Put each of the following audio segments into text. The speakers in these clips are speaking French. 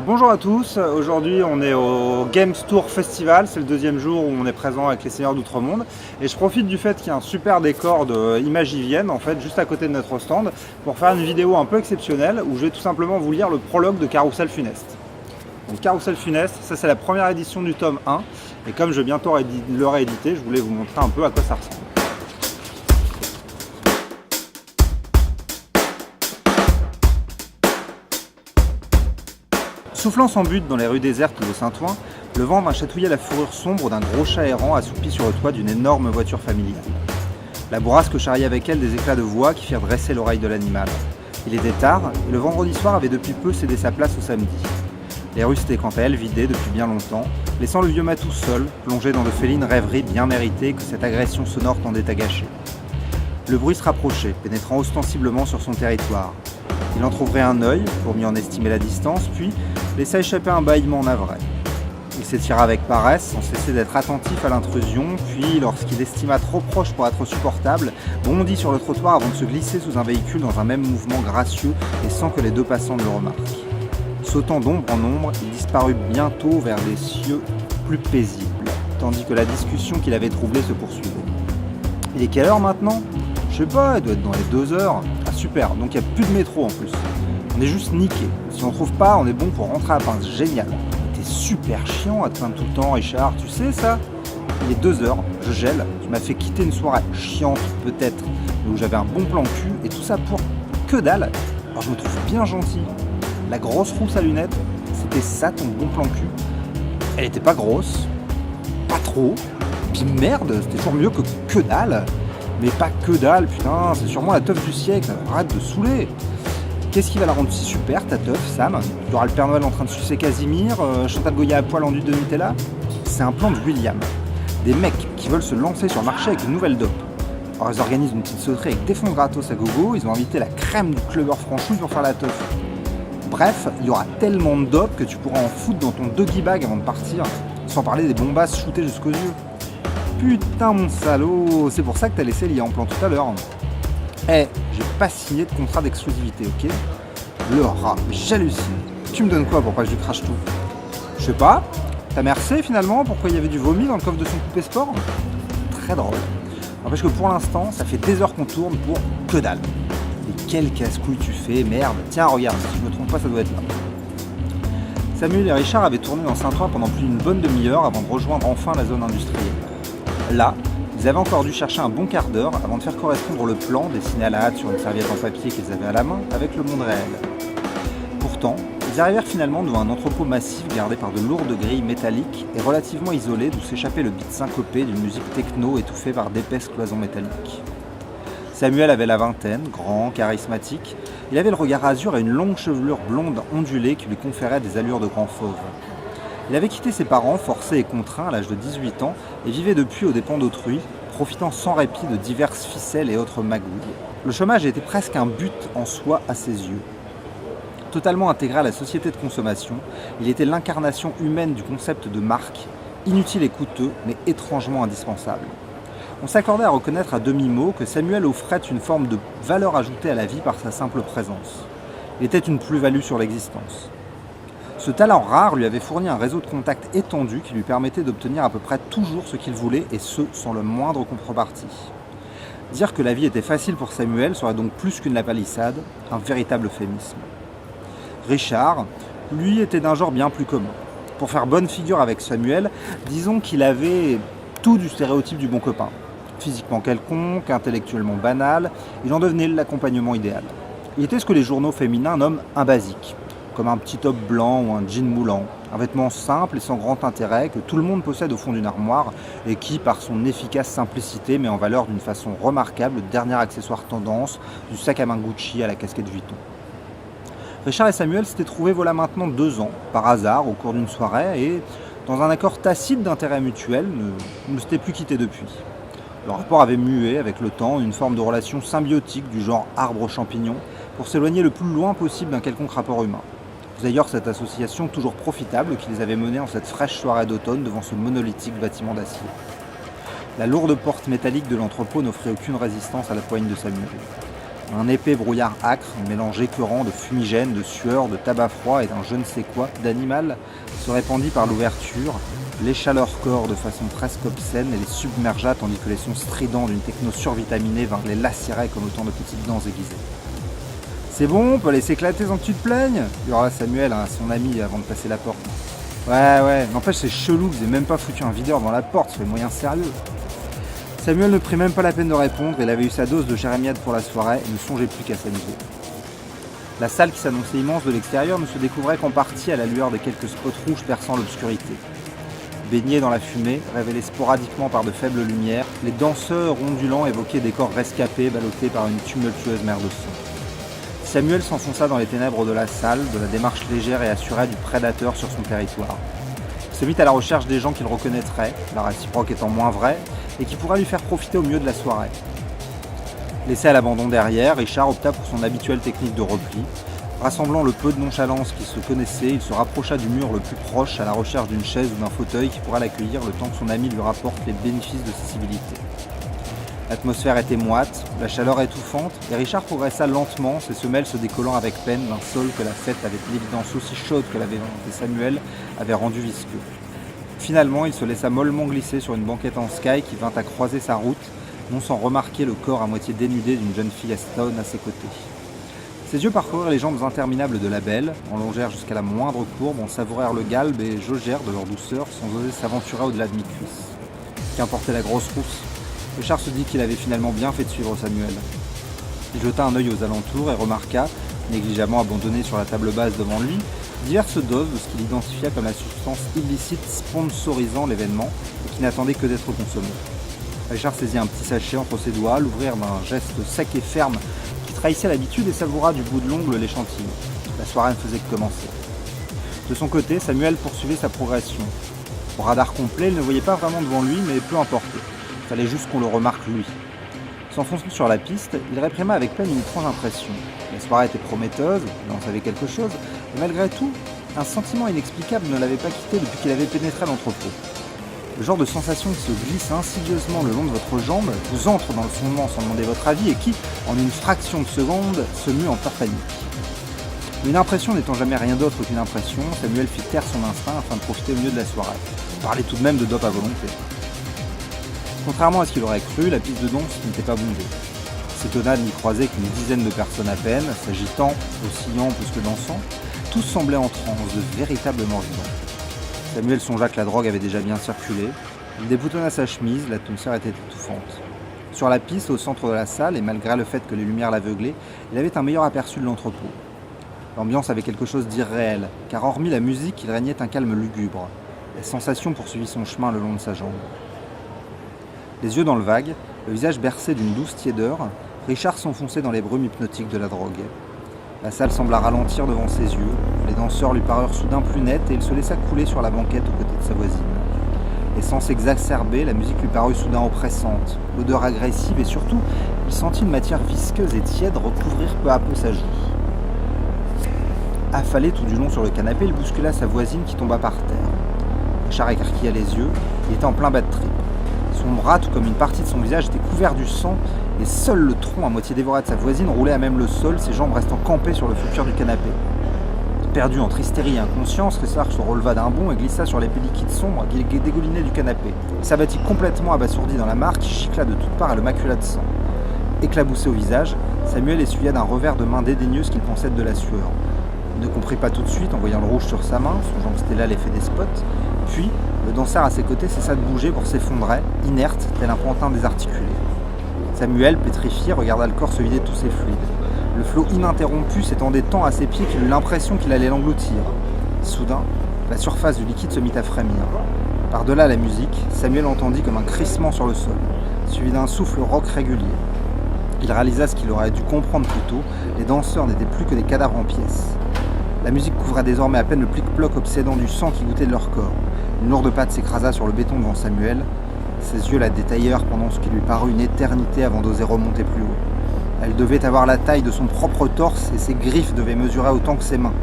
Bonjour à tous, aujourd'hui on est au Games Tour Festival, c'est le deuxième jour où on est présent avec les Seigneurs d'Outre-Monde et je profite du fait qu'il y a un super décor de Imagivienne en fait juste à côté de notre stand pour faire une vidéo un peu exceptionnelle où je vais tout simplement vous lire le prologue de Carrousel Funeste. Donc Carrousel Funeste, ça c'est la première édition du tome 1 et comme je vais bientôt le rééditer, je voulais vous montrer un peu à quoi ça ressemble. Soufflant sans but dans les rues désertes de Saint-Ouen, le vent vint chatouiller la fourrure sombre d'un gros chat errant assoupi sur le toit d'une énorme voiture familiale. La bourrasque charriait avec elle des éclats de voix qui firent dresser l'oreille de l'animal. Il était tard, et le vendredi soir avait depuis peu cédé sa place au samedi. Les rues s'étaient quant à elles vidées depuis bien longtemps, laissant le vieux Matou seul, plongé dans de félines rêveries bien méritées que cette agression sonore tendait à gâcher. Le bruit se rapprochait, pénétrant ostensiblement sur son territoire. Il entr'ouvrait un œil, pour mieux en estimer la distance, puis laissa échapper un bâillement navré. Il s'étira avec paresse, sans cesser d'être attentif à l'intrusion, puis, lorsqu'il estima trop proche pour être supportable, bondit sur le trottoir avant de se glisser sous un véhicule dans un même mouvement gracieux et sans que les deux passants ne le remarquent. Sautant d'ombre en ombre, il disparut bientôt vers des cieux plus paisibles, tandis que la discussion qui l'avait troublé se poursuivait. Il est quelle heure maintenant ? Je sais pas, il doit être dans les 2 heures. Ah super, donc il n'y a plus de métro en plus. On est juste niqué. Si on trouve pas, on est bon pour rentrer à Pince. Génial. T'es super chiant à te plaindre tout le temps, Richard. Tu sais ça ? Il est 2 heures, je gèle. Tu m'as fait quitter une soirée chiante peut-être, mais où j'avais un bon plan cul et tout ça pour que dalle. Alors je me trouve bien gentil. La grosse rousse à lunettes, c'était ça ton bon plan cul. Elle était pas grosse, pas trop. Puis merde, c'était toujours mieux que dalle. Mais pas que dalle, putain, c'est sûrement la teuf du siècle. Arrête de saouler. Qu'est-ce qui va la rendre si super, ta teuf, Sam ? Tu auras le Père Noël en train de sucer Casimir, Chantal Goya à poil en huile de Nutella ? C'est un plan de William. Des mecs qui veulent se lancer sur le marché avec une nouvelle dope. Alors ils organisent une petite sauterie avec des fonds gratos à gogo, ils ont invité la crème du clubbeur franchouille pour faire la teuf. Bref, il y aura tellement de dope que tu pourras en foutre dans ton doggy bag avant de partir, sans parler des bombasses shootées jusqu'aux yeux. Putain mon salaud, c'est pour ça que t'as laissé l'IA en plan tout à l'heure. J'ai pas signé de contrat d'exclusivité, ok ? Le rat, j'hallucine. Tu me donnes quoi pour pas que je lui crache tout ? Je sais pas, ta mère sait finalement pourquoi il y avait du vomi dans le coffre de son coupé sport ? Très drôle. N'empêche que pour l'instant, ça fait des heures qu'on tourne pour que dalle. Et quel casse-couille tu fais, merde. Tiens, regarde, si je me trompe pas, ça doit être là. Samuel et Richard avaient tourné dans Saint-Ouen pendant plus d'une bonne demi-heure avant de rejoindre enfin la zone industrielle. Là, ils avaient encore dû chercher un bon quart d'heure avant de faire correspondre le plan dessiné à la hâte sur une serviette en papier qu'ils avaient à la main avec le monde réel. Pourtant, ils arrivèrent finalement devant un entrepôt massif gardé par de lourdes grilles métalliques et relativement isolé d'où s'échappait le beat syncopé d'une musique techno étouffée par d'épaisses cloisons métalliques. Samuel avait la vingtaine, grand, charismatique. Il avait le regard azur et une longue chevelure blonde ondulée qui lui conférait des allures de grand fauve. Il avait quitté ses parents, forcés et contraints à l'âge de 18 ans, et vivait depuis aux dépens d'autrui, profitant sans répit de diverses ficelles et autres magouilles. Le chômage était presque un but en soi à ses yeux. Totalement intégré à la société de consommation, il était l'incarnation humaine du concept de marque, inutile et coûteux, mais étrangement indispensable. On s'accordait à reconnaître à demi-mot que Samuel offrait une forme de valeur ajoutée à la vie par sa simple présence. Il était une plus-value sur l'existence. Ce talent rare lui avait fourni un réseau de contacts étendu qui lui permettait d'obtenir à peu près toujours ce qu'il voulait et ce, sans le moindre contrepartie. Dire que la vie était facile pour Samuel serait donc plus qu'une lapalissade, un véritable euphémisme. Richard, lui, était d'un genre bien plus commun. Pour faire bonne figure avec Samuel, disons qu'il avait tout du stéréotype du bon copain. Physiquement quelconque, intellectuellement banal, il en devenait l'accompagnement idéal. Il était ce que les journaux féminins nomment un basique, comme un petit top blanc ou un jean moulant, un vêtement simple et sans grand intérêt que tout le monde possède au fond d'une armoire et qui, par son efficace simplicité, met en valeur d'une façon remarquable le dernier accessoire tendance, du sac à main Gucci à la casquette Vuitton. Richard et Samuel s'étaient trouvés voilà maintenant 2 ans, par hasard, au cours d'une soirée et, dans un accord tacite d'intérêt mutuel, ne s'étaient plus quittés depuis. Leur rapport avait mué avec le temps une forme de relation symbiotique du genre arbre-champignon pour s'éloigner le plus loin possible d'un quelconque rapport humain. C'est d'ailleurs cette association toujours profitable qui les avait menés en cette fraîche soirée d'automne devant ce monolithique bâtiment d'acier. La lourde porte métallique de l'entrepôt n'offrait aucune résistance à la poigne de Samuel. Un épais brouillard âcre, mélange écœurant de fumigène, de sueur, de tabac froid et d'un je ne sais quoi d'animal se répandit par l'ouverture, lécha leur corps de façon presque obscène et les submergea tandis que les sons stridents d'une techno survitaminée vinrent les lacérer comme autant de petites dents aiguisées. « C'est bon, on peut laisser éclater sans que tu te plaignes » hurla Samuel à son ami avant de passer la porte. « Ouais, n'empêche c'est chelou, vous avez même pas foutu un videur dans la porte, sur les moyens sérieux. » Samuel ne prit même pas la peine de répondre, il avait eu sa dose de jérémiade pour la soirée et ne songeait plus qu'à s'amuser. La salle qui s'annonçait immense de l'extérieur ne se découvrait qu'en partie à la lueur de quelques spots rouges perçant l'obscurité. Baignés dans la fumée, révélés sporadiquement par de faibles lumières, les danseurs ondulants évoquaient des corps rescapés ballottés par une tumultueuse mer de sang. Samuel s'enfonça dans les ténèbres de la salle, de la démarche légère et assurée du prédateur sur son territoire. Il se mit à la recherche des gens qu'il reconnaîtrait, la réciproque étant moins vraie, et qui pourraient lui faire profiter au mieux de la soirée. Laissé à l'abandon derrière, Richard opta pour son habituelle technique de repli. Rassemblant le peu de nonchalance qu'il se connaissait, il se rapprocha du mur le plus proche à la recherche d'une chaise ou d'un fauteuil qui pourra l'accueillir le temps que son ami lui rapporte les bénéfices de sa civilité. L'atmosphère était moite, la chaleur étouffante, et Richard progressa lentement, ses semelles se décollant avec peine d'un sol que la fête, avec l'évidence aussi chaude que l'avait inventé Samuel, avait rendu visqueux. Finalement, il se laissa mollement glisser sur une banquette en sky qui vint à croiser sa route, non sans remarquer le corps à moitié dénudé d'une jeune fille à stone à ses côtés. Ses yeux parcoururent les jambes interminables de la belle, en longèrent jusqu'à la moindre courbe, en savourèrent le galbe et jaugèrent de leur douceur sans oser s'aventurer au-delà de mi-cuisse. Qu'importait la grosse rousse, Richard se dit qu'il avait finalement bien fait de suivre Samuel. Il jeta un œil aux alentours et remarqua, négligemment abandonné sur la table basse devant lui, diverses doses de ce qu'il identifia comme la substance illicite sponsorisant l'événement et qui n'attendait que d'être consommée. Richard saisit un petit sachet entre ses doigts, l'ouvrir d'un geste sec et ferme qui trahissait l'habitude et savoura du bout de l'ongle l'échantillon. La soirée ne faisait que commencer. De son côté, Samuel poursuivait sa progression. Au radar complet, il ne voyait pas vraiment devant lui, mais peu importe. Il fallait juste qu'on le remarque lui. S'enfonçant sur la piste, il réprima avec peine une étrange impression. La soirée était prometteuse, il en savait quelque chose, et malgré tout, un sentiment inexplicable ne l'avait pas quitté depuis qu'il avait pénétré l'entrepôt. Le genre de sensation qui se glisse insidieusement le long de votre jambe, vous entre dans le fondement sans demander votre avis et qui, en une fraction de seconde, se mue en peur panique. Une impression n'étant jamais rien d'autre qu'une impression, Samuel fit taire son instinct afin de profiter au mieux de la soirée. Il parlait tout de même de dope à volonté. Contrairement à ce qu'il aurait cru, la piste de danse n'était pas bondée. S'étonna de n'y croiser qu'une dizaine de personnes à peine, s'agitant, oscillant plus que dansant. Tous semblaient en transe, de véritables morts-vivants. Samuel songea que la drogue avait déjà bien circulé. Il déboutonna sa chemise, l'atmosphère était étouffante. Sur la piste, au centre de la salle, et malgré le fait que les lumières l'aveuglaient, il avait un meilleur aperçu de l'entrepôt. L'ambiance avait quelque chose d'irréel, car hormis la musique, il régnait un calme lugubre. La sensation poursuivit son chemin le long de sa jambe. Les yeux dans le vague, le visage bercé d'une douce tiédeur, Richard s'enfonçait dans les brumes hypnotiques de la drogue. La salle sembla ralentir devant ses yeux, les danseurs lui parurent soudain plus nets et il se laissa couler sur la banquette aux côtés de sa voisine. Et sans s'exacerber, la musique lui parut soudain oppressante, l'odeur agressive et surtout, il sentit une matière visqueuse et tiède recouvrir peu à peu sa joue. Affalé tout du long sur le canapé, il bouscula sa voisine qui tomba par terre. Richard écarquilla les yeux, il était en plein bad trip. Son bras, tout comme une partie de son visage, était couvert du sang et seul le tronc à moitié dévoré de sa voisine roulait à même le sol, ses jambes restant campées sur le futur du canapé. Perdu entre hystérie et inconscience, Richard se releva d'un bond et glissa sur l'épée liquide sombre qui dégoulinait du canapé. Il s'abattit complètement abasourdi dans la mare qui chicla de toutes parts et le macula de sang. Éclaboussé au visage, Samuel essuya d'un revers de main dédaigneuse qu'il pensait de la sueur. Il ne comprit pas tout de suite en voyant le rouge sur sa main, songeant que c'était là l'effet des spots. Puis, le danseur à ses côtés cessa de bouger pour s'effondrer, inerte, tel un pantin désarticulé. Samuel, pétrifié, regarda le corps se vider de tous ses fluides. Le flot ininterrompu s'étendait tant à ses pieds qu'il eut l'impression qu'il allait l'engloutir. Soudain, la surface du liquide se mit à frémir. Par-delà la musique, Samuel entendit comme un crissement sur le sol, suivi d'un souffle rauque régulier. Il réalisa ce qu'il aurait dû comprendre plus tôt, les danseurs n'étaient plus que des cadavres en pièces. La musique couvrait désormais à peine le plic-ploc obsédant du sang qui goûtait de leur corps. Une lourde patte s'écrasa sur le béton devant Samuel. Ses yeux la détaillèrent pendant ce qui lui parut une éternité avant d'oser remonter plus haut. Elle devait avoir la taille de son propre torse et ses griffes devaient mesurer autant que ses mains.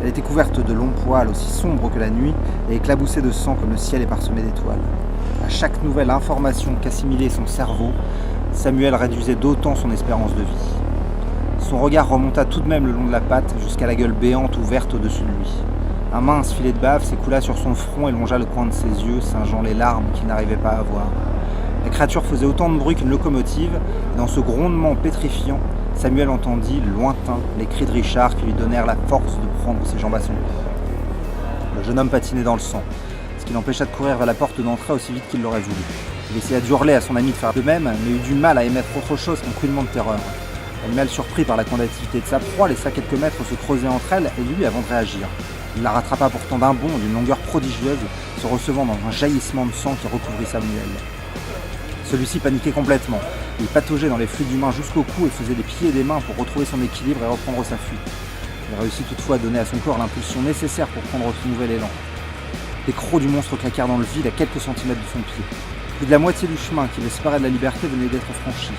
Elle était couverte de longs poils aussi sombres que la nuit et éclaboussée de sang comme le ciel est parsemé d'étoiles. À chaque nouvelle information qu'assimilait son cerveau, Samuel réduisait d'autant son espérance de vie. Son regard remonta tout de même le long de la patte jusqu'à la gueule béante ouverte au-dessus de lui. Un mince filet de bave s'écoula sur son front et longea le coin de ses yeux, singeant les larmes qu'il n'arrivait pas à voir. La créature faisait autant de bruit qu'une locomotive, et dans ce grondement pétrifiant, Samuel entendit, lointain, les cris de Richard qui lui donnèrent la force de prendre ses jambes à son cou. Le jeune homme patinait dans le sang, ce qui l'empêcha de courir vers la porte d'entrée aussi vite qu'il l'aurait voulu. Il essaya d'hurler à son ami de faire de même, mais eut du mal à émettre autre chose qu'un crouillement de terreur. L'animal, surpris par la combativité de sa proie, laissa quelques mètres se creuser entre elles et lui avant de réagir. Il la rattrapa pourtant d'un bond d'une longueur prodigieuse, se recevant dans un jaillissement de sang qui recouvrit Samuel. Celui-ci paniquait complètement. Il pataugeait dans les fluides humains jusqu'au cou et faisait des pieds et des mains pour retrouver son équilibre et reprendre sa fuite. Il réussit toutefois à donner à son corps l'impulsion nécessaire pour prendre son nouvel élan. Les crocs du monstre claquèrent dans le vide à quelques centimètres de son pied. Plus de la moitié du chemin qui l'espérait de la liberté venait d'être franchi.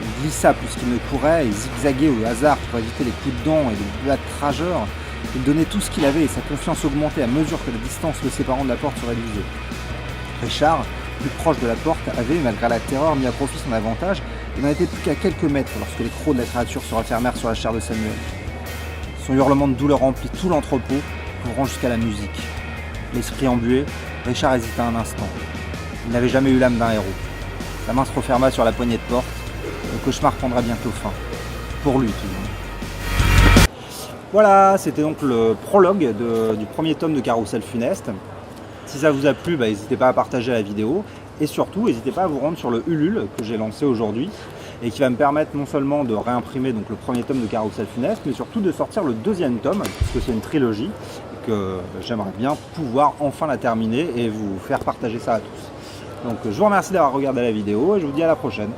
Il glissa plus qu'il ne courait et zigzaguait au hasard pour éviter les coups de dents et les blattes rageurs. Il donnait tout ce qu'il avait et sa confiance augmentait à mesure que la distance le séparant de la porte se réduisait. Richard, plus proche de la porte, avait, malgré la terreur, mis à profit son avantage et n'en était plus qu'à quelques mètres lorsque les crocs de la créature se refermèrent sur la chair de Samuel. Son hurlement de douleur remplit tout l'entrepôt, couvrant jusqu'à la musique. L'esprit embué, Richard hésita un instant. Il n'avait jamais eu l'âme d'un héros. Sa main se referma sur la poignée de porte. Le cauchemar prendra bientôt fin. Pour lui, tout le monde. Voilà, c'était donc le prologue du premier tome de Carrousel Funeste. Si ça vous a plu, n'hésitez pas à partager la vidéo. Et surtout, n'hésitez pas à vous rendre sur le Ulule que j'ai lancé aujourd'hui et qui va me permettre non seulement de réimprimer donc, le premier tome de Carrousel Funeste, mais surtout de sortir le deuxième tome, puisque c'est une trilogie, et que j'aimerais bien pouvoir enfin la terminer et vous faire partager ça à tous. Donc je vous remercie d'avoir regardé la vidéo et je vous dis à la prochaine.